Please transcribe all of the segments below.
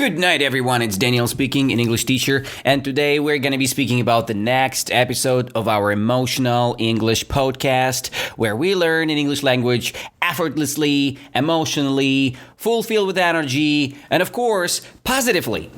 Good night, everyone. It's Daniel speaking, an English teacher, and today we're going to be speaking about the next episode of our emotional English podcast, where we learn an English language effortlessly, emotionally, fulfilled with energy, and of course, positively.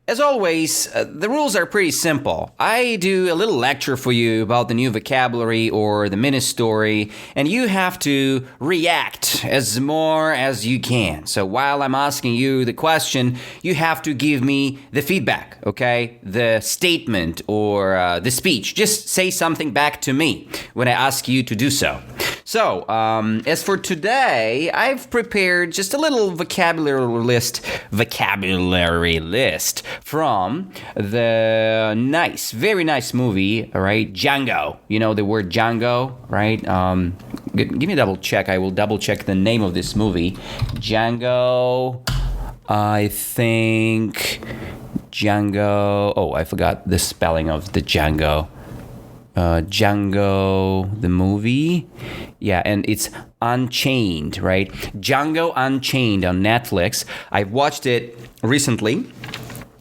As always, the rules are pretty simple. I do a little lecture for you about the new vocabulary or the mini story, and you have to react as more as you can. So while I'm asking you the question, you have to give me the feedback, okay? The statement or the speech. Just say something back to me when I ask you to do so. So, as for today, I've prepared just a little vocabulary list from the very nice movie, all right, Django. You know the word Django, right? Give me a double check. I will double check the name of this movie. Django, I think Django. Oh, I forgot the spelling of the Django. Django, the movie. Yeah, and it's Unchained, right? Django Unchained on Netflix. I watched it recently.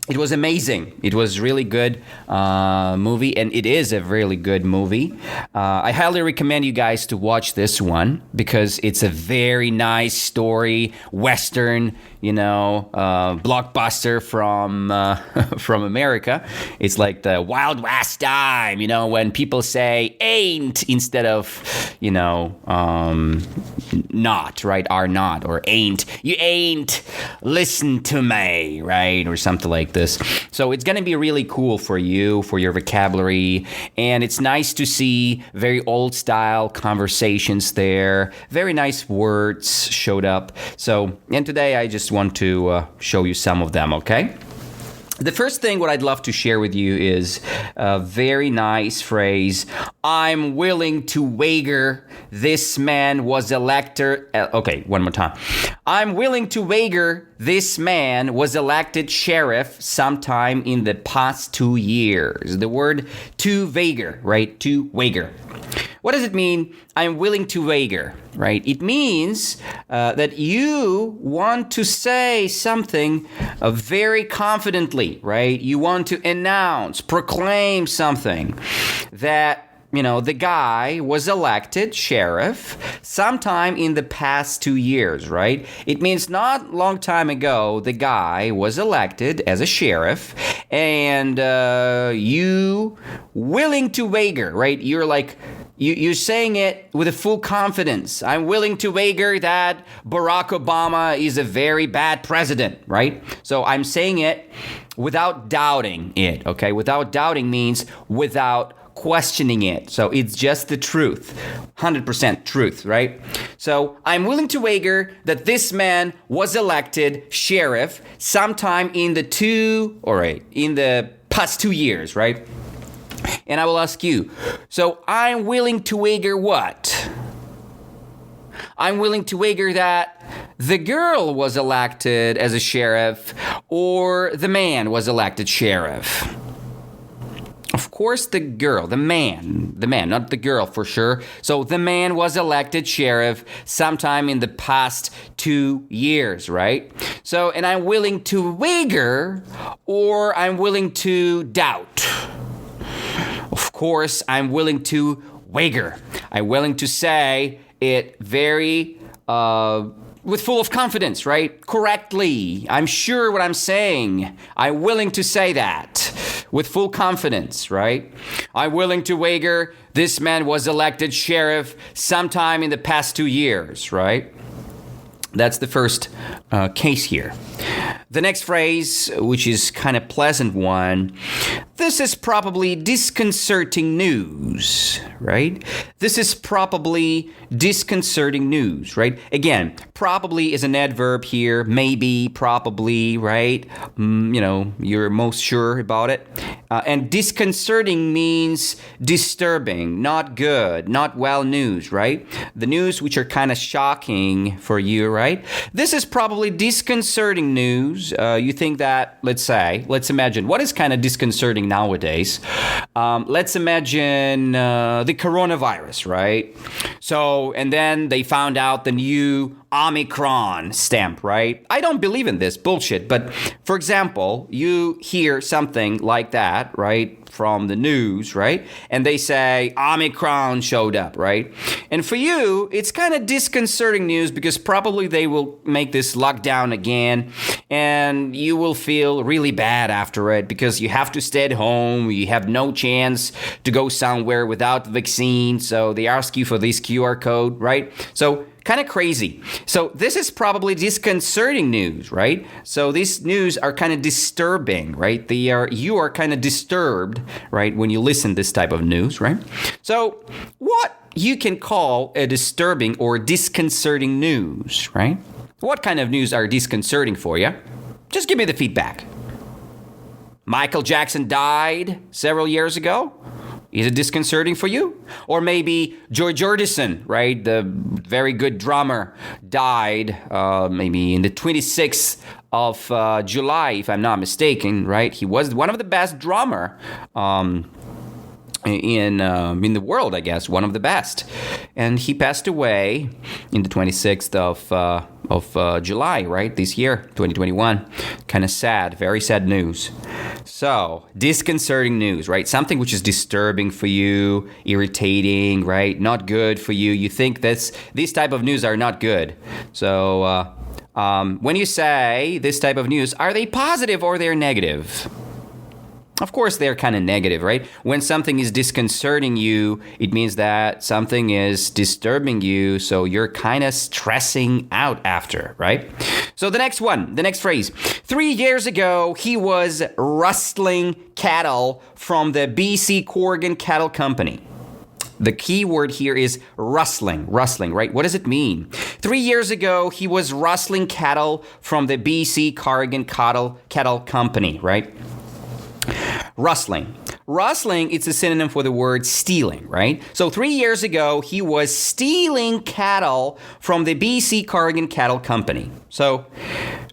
It was amazing. It was really good movie, and it is a really good movie. I highly recommend you guys to watch this one because it's a very nice story, Western, blockbuster from America. It's like the Wild West time, when people say ain't instead of, not, right? Are not, or ain't. You ain't listen to me, right? Or something like this. So it's going to be really cool for you, for your vocabulary. And it's nice to see very old style conversations there. Very nice words showed up. So, and today I just want to show you some of them, okay? The first thing what I'd love to share with you is a very nice phrase. I'm willing to wager this man was elected. Okay, one more time. I'm willing to wager this man was elected sheriff sometime in the past 2 years. The word to wager, right? To wager. What does it mean? I'm willing to wager, right? It means that you want to say something very confidently, right? You want to announce, proclaim something that, the guy was elected sheriff sometime in the past 2 years, right? It means not long time ago, the guy was elected as a sheriff and you willing to wager, right? You're like, you're saying it with a full confidence. I'm willing to wager that Barack Obama is a very bad president, right? So I'm saying it without doubting it, okay? Without doubting means without questioning it. So it's just the truth, 100% truth, right? So I'm willing to wager that this man was elected sheriff sometime in the past 2 years, right? And I will ask you, so I'm willing to wager what? I'm willing to wager that the girl was elected as a sheriff or the man was elected sheriff. Of course, the man, not the girl for sure. So the man was elected sheriff sometime in the past 2 years, right? So, and I'm willing to wager or I'm willing to doubt. Of course, I'm willing to wager. I'm willing to say it very with full of confidence, right? Correctly. I'm sure what I'm saying. I'm willing to say that with full confidence, right? I'm willing to wager this man was elected sheriff sometime in the past 2 years, right? That's the first case here. The next phrase, which is kind of pleasant one, this is probably disconcerting news, right? This is probably disconcerting news, right? Again, probably is an adverb here, maybe, probably, right? You're most sure about it. And disconcerting means disturbing, not good, not well news, right? The news which are kind of shocking for you, right? This is probably disconcerting news. You think that, let's imagine, what is kind of disconcerting nowadays? Let's imagine the coronavirus, right? So, and then they found out the new Omicron stamp, right? I don't believe in this bullshit, but for example, you hear something like that, right, from the news, right? And they say Omicron showed up, right? And for you, it's kind of disconcerting news because probably they will make this lockdown again and you will feel really bad after it because you have to stay at home, you have no chance to go somewhere without the vaccine, so they ask you for this QR code, right? So kind of crazy. So this is probably disconcerting news, right? So these news are kind of disturbing, right? You are kind of disturbed, right, when you listen to this type of news, right? So what you can call a disturbing or disconcerting news, right? What kind of news are disconcerting for you? Just give me the feedback. Michael Jackson died several years ago. Is it disconcerting for you? Or maybe George Jordison, right, the very good drummer, died maybe in the 26th of July, if I'm not mistaken, right? He was one of the best drummer in the world, I guess, one of the best. And he passed away in the 26th of July, right, this year, 2021. Kind of sad, very sad news. So, disconcerting news, right? Something which is disturbing for you, irritating, right? Not good for you. You think these type of news are not good. So, when you say this type of news, are they positive or they're negative? Of course, they're kind of negative, right? When something is disconcerting you, it means that something is disturbing you, so you're kind of stressing out after, right? So the next phrase. 3 years ago, he was rustling cattle from the BC Corrigan Cattle Company. The key word here is rustling, right? What does it mean? 3 years ago, he was rustling cattle from the BC Corrigan Cattle Company, right? Rustling. Rustling, it's a synonym for the word stealing, right? So 3 years ago, he was stealing cattle from the BC Corrigan Cattle Company. So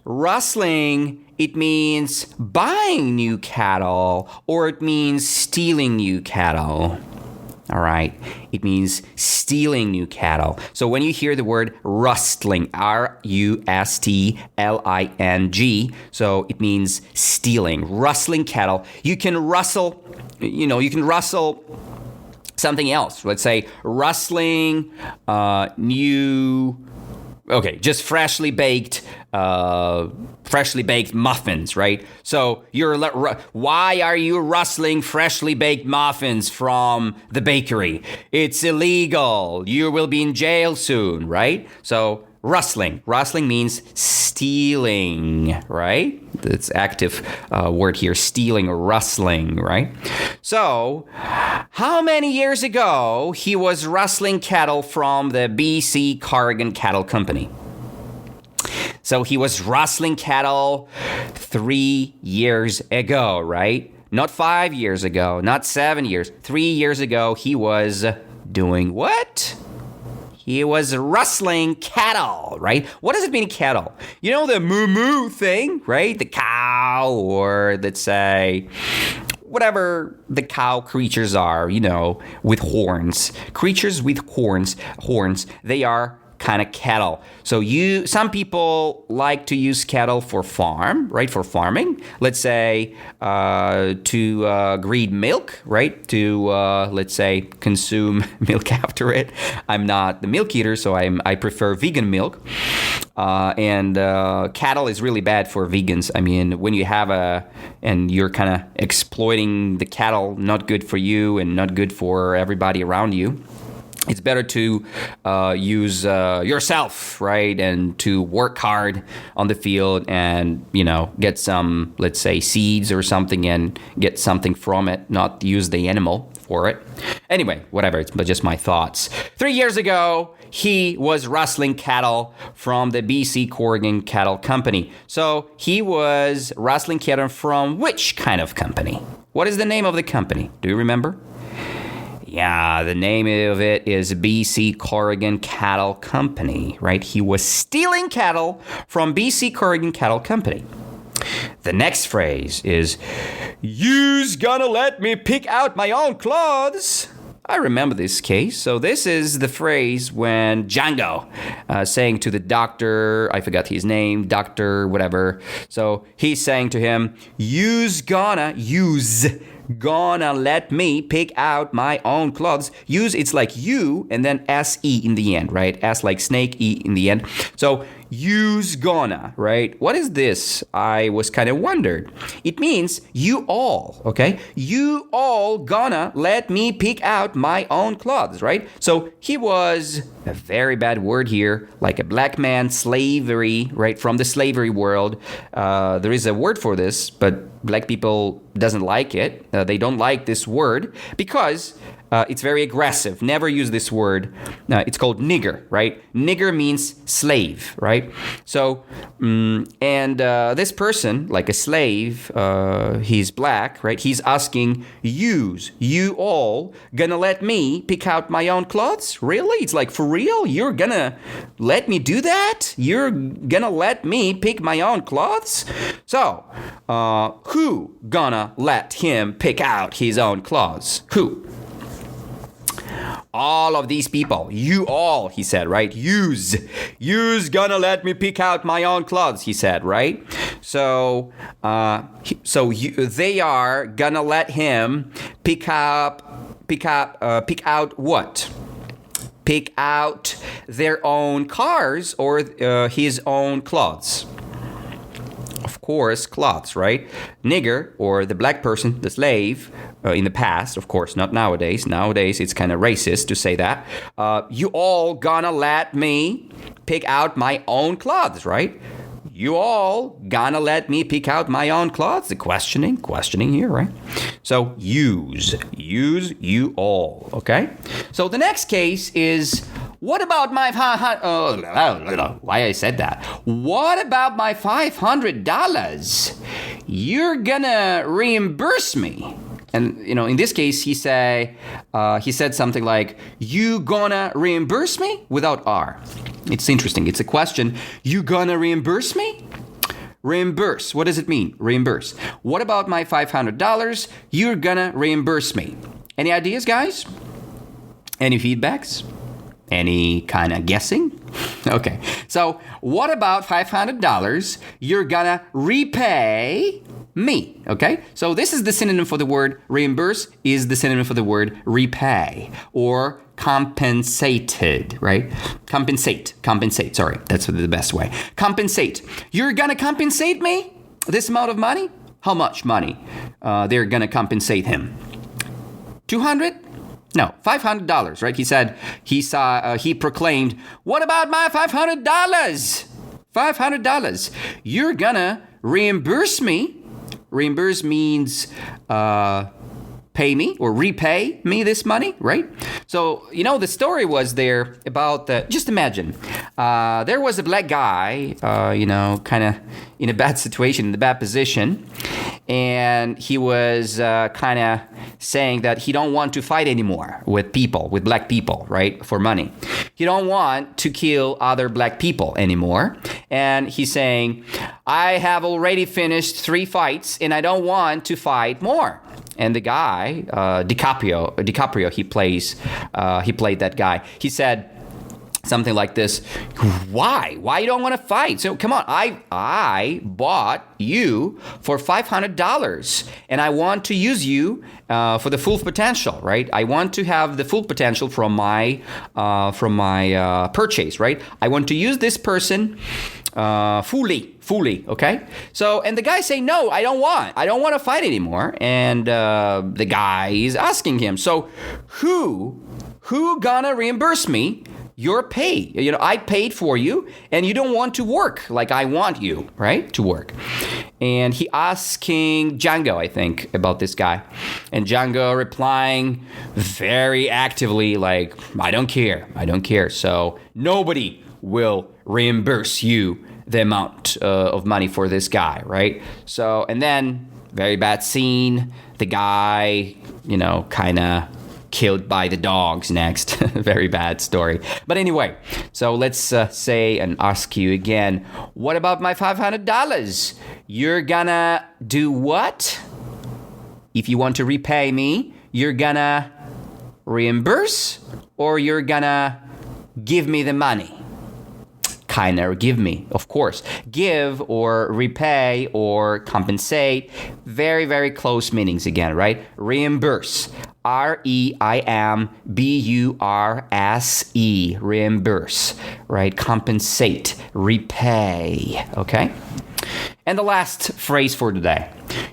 rustling, it means buying new cattle or it means stealing new cattle. All right, it means stealing new cattle. So when you hear the word rustling, Rustling, so it means stealing, rustling cattle. You can rustle something else. Let's say rustling just freshly baked muffins, right? So why are you rustling freshly baked muffins from the bakery? It's illegal. You will be in jail soon, right? So rustling means stealing, right? It's active word here, stealing or rustling, right? So how many years ago he was rustling cattle from the BC Corrigan Cattle Company? So he was rustling cattle 3 years ago, right? Not 5 years ago, not 7 years. 3 years ago, he was doing what? He was rustling cattle, right? What does it mean, cattle? You know the moo-moo thing, right? The cow, or let's say whatever the cow creatures are, with horns. Creatures with horns, they are kind of cattle. So some people like to use cattle for farming. Let's say to breed milk, right? To let's say consume milk after it. I'm not the milk eater, so I prefer vegan milk. And cattle is really bad for vegans. I mean, when you have and you're kind of exploiting the cattle, not good for you and not good for everybody around you. It's better to use yourself, right, and to work hard on the field and, get some, let's say, seeds or something and get something from it, not use the animal for it. Anyway, whatever, it's just my thoughts. 3 years ago, he was rustling cattle from the BC Corrigan Cattle Company. So he was rustling cattle from which kind of company? What is the name of the company? Do you remember? Yeah, the name of it is BC Corrigan Cattle Company, right? He was stealing cattle from BC Corrigan Cattle Company. The next phrase is, "You's gonna let me pick out my own clothes." I remember this case. So this is the phrase when Django saying to the doctor, I forgot his name, doctor, whatever. So he's saying to him, you's gonna let me pick out my own clothes. Use, it's like you and then S-E in the end, right? S like snake, E in the end. So you's gonna, right? What is this? I was kind of wondered. It means you all, okay? You all gonna let me pick out my own clothes, right? So he was a very bad word here, like a black man slavery, right? From the slavery world. There is a word for this, but black people doesn't like it. They don't like this word because it's very aggressive. Never use this word. It's called nigger, right? Nigger means slave, right? So, this person, like a slave, he's black, right? He's asking, you all gonna let me pick out my own clothes? Really? It's like, for real? You're gonna let me do that? You're gonna let me pick my own clothes? So, who gonna let him pick out his own clothes? Who? All of these people, you all, he said, right? You's gonna let me pick out my own clothes, he said, right? So, they are gonna let him pick out what? Pick out their own cars or his own clothes. Of course, clothes, right? Nigger, or the black person, the slave, in the past, of course, not nowadays. Nowadays, it's kind of racist to say that. You all gonna let me pick out my own clothes, right? You all gonna let me pick out my own clothes? The questioning here, right? So, use, you all, okay? So, the next case is, what about my why I said that? What about my $500? You're gonna reimburse me. And, in this case, he said something like, you gonna reimburse me? Without R. It's interesting. It's a question. You gonna reimburse me? Reimburse. What does it mean? Reimburse. What about my $500? You're gonna reimburse me. Any ideas, guys? Any feedbacks? Any kind of guessing? Okay. So, what about $500? You're gonna repay me, okay? So this is the synonym for the word reimburse, is the synonym for the word repay or compensated, right? Compensate, sorry. That's the best way. Compensate. You're gonna compensate me this amount of money? How much money they're gonna compensate him? 200? No, $500, right? He said, he proclaimed, what about my $500? $500. You're gonna reimburse me. Reimburse means pay me or repay me this money, right? So, the story was there about just imagine, there was a black guy, kind of in a bad situation, in a bad position, and he was kind of saying that he don't want to fight anymore with black people, right, for money. He don't want to kill other black people anymore. And he's saying, I have already finished 3 fights and I don't want to fight more. And the guy, DiCaprio, he played that guy. He said something like this, why you don't want to fight? So come on, I bought you for $500 and I want to use you for the full potential, right? I want to have the full potential from my purchase, right? I want to use this person fully, okay? So, and the guy say, no, I don't want to fight anymore. And the guy is asking him, so who gonna reimburse me your pay? I paid for you and you don't want to work like I want you, right? To work. And he asking Django, I think, about this guy. And Django replying very actively like, I don't care. So nobody will reimburse you the amount of money for this guy, right? So, and then very bad scene. The guy, kind of killed by the dogs next. Very bad story. But anyway, so let's say and ask you again, what about my $500? You're gonna do what? If you want to repay me, you're gonna reimburse or you're gonna give me the money? Kinda, or give me, of course. Give or repay or compensate. Very, very close meanings again, right? Reimburse. R-E-I-M-B-U-R-S-E. Reimburse, right? Compensate, repay, okay? And the last phrase for today.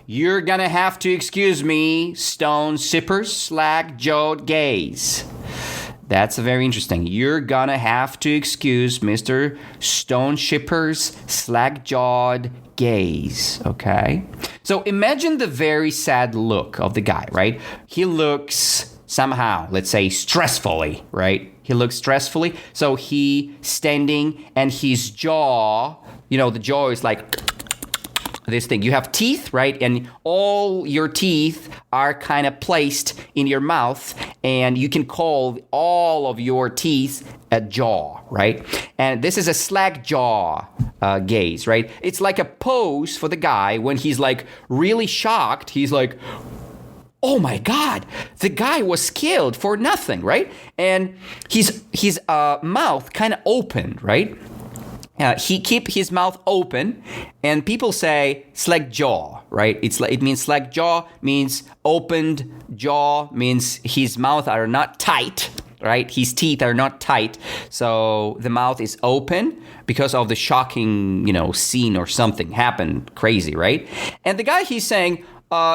You're gonna have to excuse me, stone sippers, slack-jawed gays. That's very interesting. You're gonna have to excuse Mr. Stone Shipper's slack-jawed gaze, okay? So imagine the very sad look of the guy, right? He looks somehow, let's say, stressfully, right? He looks stressfully. So he standing and his jaw, the jaw is like this thing. You have teeth, right? And all your teeth are kind of placed in your mouth, and you can call all of your teeth a jaw, right? And this is a slack jaw gaze, right? It's like a pose for the guy when he's like really shocked. He's like, oh my God, the guy was killed for nothing, right? And his mouth kind of opened, right? He keep his mouth open, and people say slack jaw, right? It means slack jaw means opened jaw, means his mouth are not tight, right? His teeth are not tight, so the mouth is open because of the shocking, scene or something happened crazy, right? And the guy, he's saying,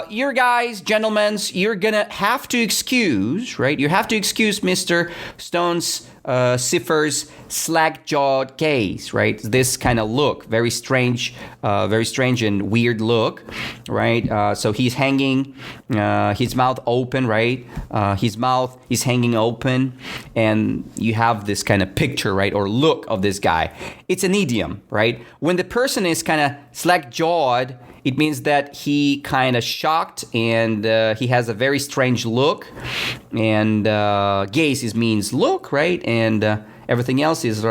you guys, gentlemen, you're gonna have to excuse, right? You have to excuse Mr. Stone's Cipher's slack-jawed gaze, right? This kind of look, very strange and weird look, right? So he's hanging, his mouth open, right? His mouth is hanging open, and you have this kind of picture, right, or look of this guy. It's an idiom, right? When the person is kind of slack-jawed, it means that he kind of shocked and he has a very strange look. And gaze means look, right? And everything else is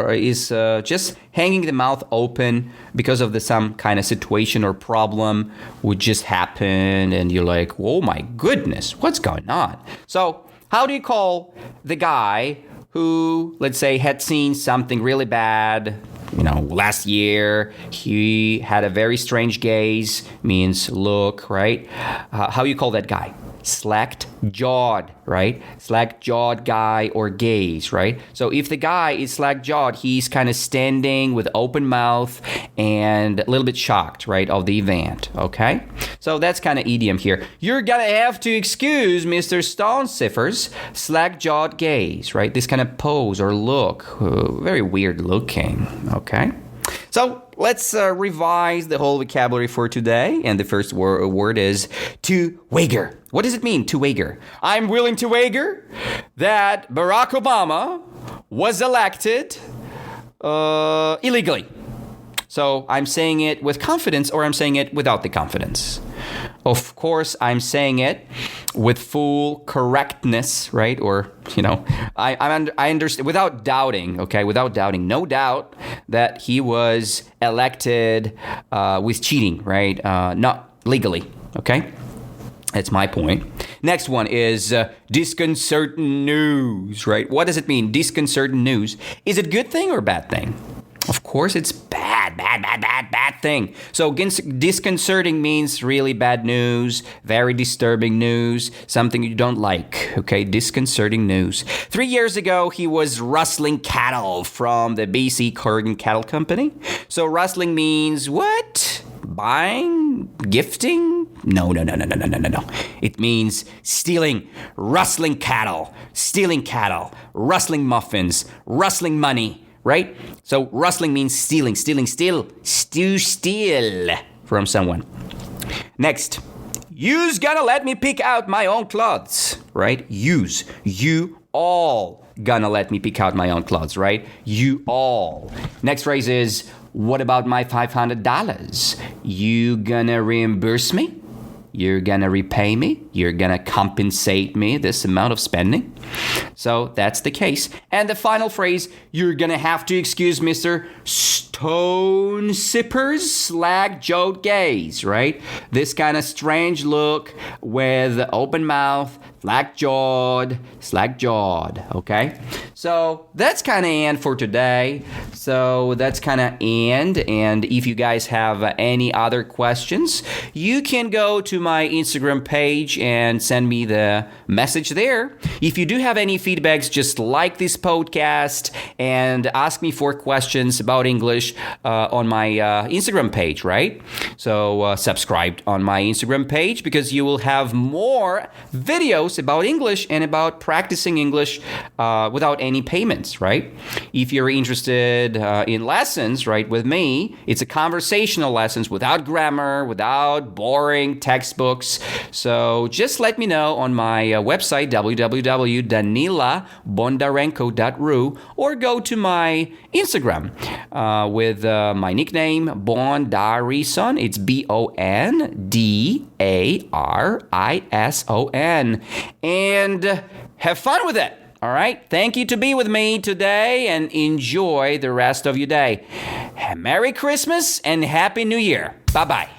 just hanging the mouth open because of some kind of situation or problem would just happen. And you're like, oh my goodness, what's going on? So how do you call the guy who, let's say, had seen something really bad, last year? He had a very strange gaze, means look, right? How you call that guy? Slack-jawed, right? Slack-jawed guy or gaze, right? So if the guy is slack-jawed, he's kind of standing with open mouth and a little bit shocked, right, of the event, okay? So that's kind of idiom here. You're gonna have to excuse Mr. Stonecipher's slack-jawed gaze, right? This kind of pose or look, very weird looking, okay? So let's revise the whole vocabulary for today. And the first word is to wager. What does it mean, to wager? I'm willing to wager that Barack Obama was elected illegally. So I'm saying it with confidence, or I'm saying it without the confidence. Of course, I'm saying it with full correctness, right? Or, I understand, without doubting, okay? Without doubting, no doubt that he was elected with cheating, right? Not legally, okay? That's my point. Next one is disconcerting news, right? What does it mean, disconcerting news? Is it a good thing or a bad thing? Of course, it's bad thing. So disconcerting means really bad news, very disturbing news, something you don't like, okay? Disconcerting news. 3 years ago, he was rustling cattle from the BC Corrigan Cattle Company. So rustling means what? Buying? Gifting? No. It means stealing, rustling cattle, rustling muffins, rustling money. Right? So rustling means stealing from someone. Next, you's gonna let me pick out my own clothes, right? You all gonna let me pick out my own clothes, right? You all. Next phrase is, what about my $500? You gonna reimburse me? You're gonna repay me? You're gonna compensate me this amount of spending? So that's the case. And the final phrase, you're gonna have to excuse Mr. Stone Sippers Slack Jawed Gaze, right? This kind of strange look with open mouth, slack jawed, okay? So that's kind of end for today. So that's kind of end. And if you guys have any other questions, you can go to my Instagram page and send me the message there. If you do have any feedbacks, just like this podcast and ask me for questions about English on my Instagram page, right? So subscribe on my Instagram page because you will have more videos about English and about practicing English without any payments, right? If you're interested in lessons, right, with me, it's a conversational lessons without grammar, without boring textbooks. So just let me know on my website, www.danilabondarenko.ru, or go to my Instagram with my nickname, Bondarison. It's BONDARISON. And have fun with it. All right. Thank you to be with me today and enjoy the rest of your day. Merry Christmas and Happy New Year. Bye-bye.